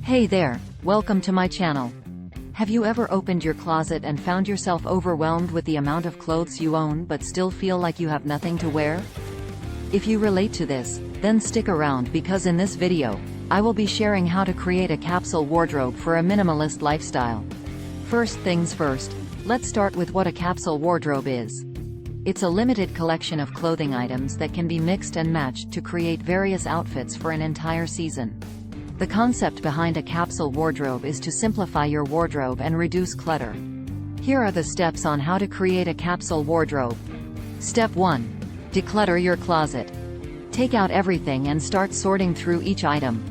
Hey there, welcome to my channel. Have you ever opened your closet and found yourself overwhelmed with the amount of clothes you own but still feel like you have nothing to wear? If you relate to this, then stick around because in this video, I will be sharing how to create a capsule wardrobe for a minimalist lifestyle. First things first, let's start with what a capsule wardrobe is. It's a limited collection of clothing items that can be mixed and matched to create various outfits for an entire season. The concept behind a capsule wardrobe is to simplify your wardrobe and reduce clutter. Here are the steps on how to create a capsule wardrobe. Step 1. Declutter your closet. Take out everything and start sorting through each item.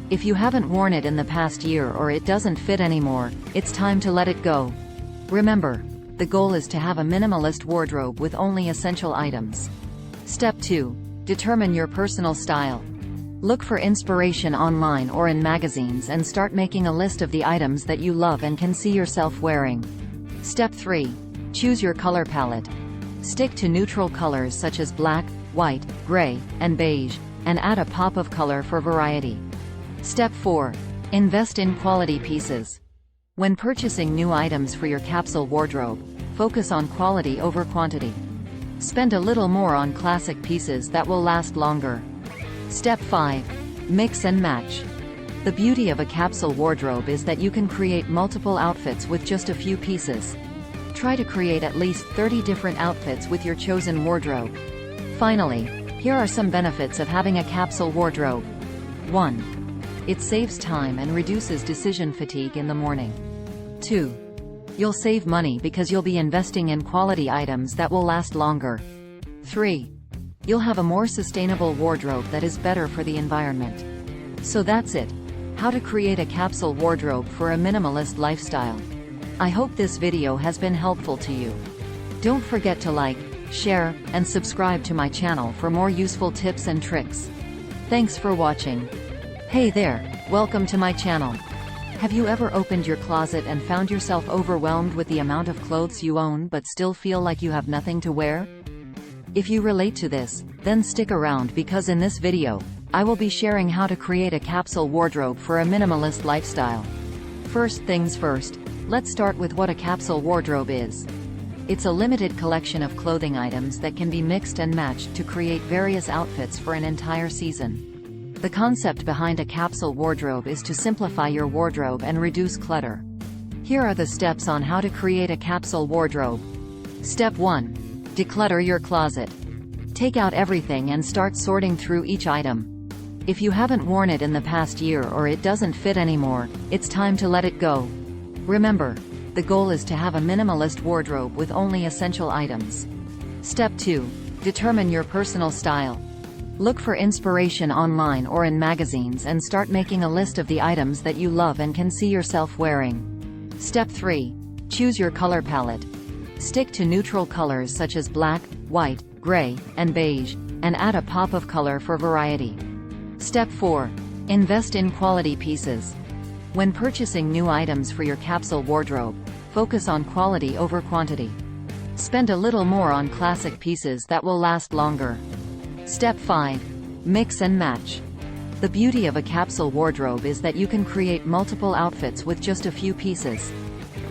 If you haven't worn it in the past year or it doesn't fit anymore, it's time to let it go. Remember, the goal is to have a minimalist wardrobe with only essential items. Step 2. Determine your personal style. Look for inspiration online or in magazines and start making a list of the items that you love and can see yourself wearing. Step 3. Choose your color palette. Stick to neutral colors such as black, white, gray, and beige, and add a pop of color for variety. Step 4. Invest in quality pieces. When purchasing new items for your capsule wardrobe, focus on quality over quantity. Spend a little more on classic pieces that will last longer. Step 5. Mix and match. The beauty of a capsule wardrobe is that you can create multiple outfits with just a few pieces. Try to create at least 30 different outfits with your chosen wardrobe. Finally, here are some benefits of having a capsule wardrobe. 1. It saves time and reduces decision fatigue in the morning. 2. You'll save money because you'll be investing in quality items that will last longer. 3. You'll have a more sustainable wardrobe that is better for the environment. So that's it. How to create a capsule wardrobe for a minimalist lifestyle. I hope this video has been helpful to you. Don't forget to like, share, and subscribe to my channel for more useful tips and tricks. Thanks for watching. Hey there, welcome to my channel. Have you ever opened your closet and found yourself overwhelmed with the amount of clothes you own but still feel like you have nothing to wear? If you relate to this, then stick around because in this video, I will be sharing how to create a capsule wardrobe for a minimalist lifestyle. First things first, let's start with what a capsule wardrobe is. It's a limited collection of clothing items that can be mixed and matched to create various outfits for an entire season. The concept behind a capsule wardrobe is to simplify your wardrobe and reduce clutter. Here are the steps on how to create a capsule wardrobe. Step 1. Declutter your closet. Take out everything and start sorting through each item. If you haven't worn it in the past year or it doesn't fit anymore, it's time to let it go. Remember, the goal is to have a minimalist wardrobe with only essential items. Step 2. Determine your personal style. Look for inspiration online or in magazines and start making a list of the items that you love and can see yourself wearing. Step 3. Choose your color palette. Stick to neutral colors such as black, white, gray, and beige, and add a pop of color for variety. Step 4. Invest in quality pieces. When purchasing new items for your capsule wardrobe, focus on quality over quantity. Spend a little more on classic pieces that will last longer. Step 5. Mix and match. The beauty of a capsule wardrobe is that you can create multiple outfits with just a few pieces.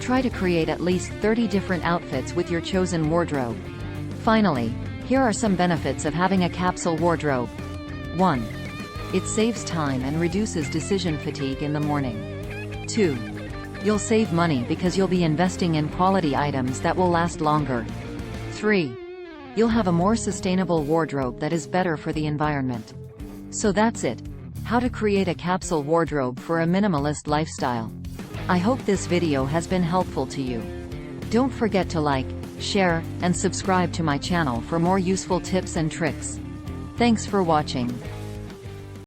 Try to create at least 30 different outfits with your chosen wardrobe. Finally, here are some benefits of having a capsule wardrobe. 1. It saves time and reduces decision fatigue in the morning. 2. You'll save money because you'll be investing in quality items that will last longer. 3. You'll have a more sustainable wardrobe that is better for the environment. So that's it. How to create a capsule wardrobe for a minimalist lifestyle. I hope this video has been helpful to you. Don't forget to like, share, and subscribe to my channel for more useful tips and tricks. Thanks for watching.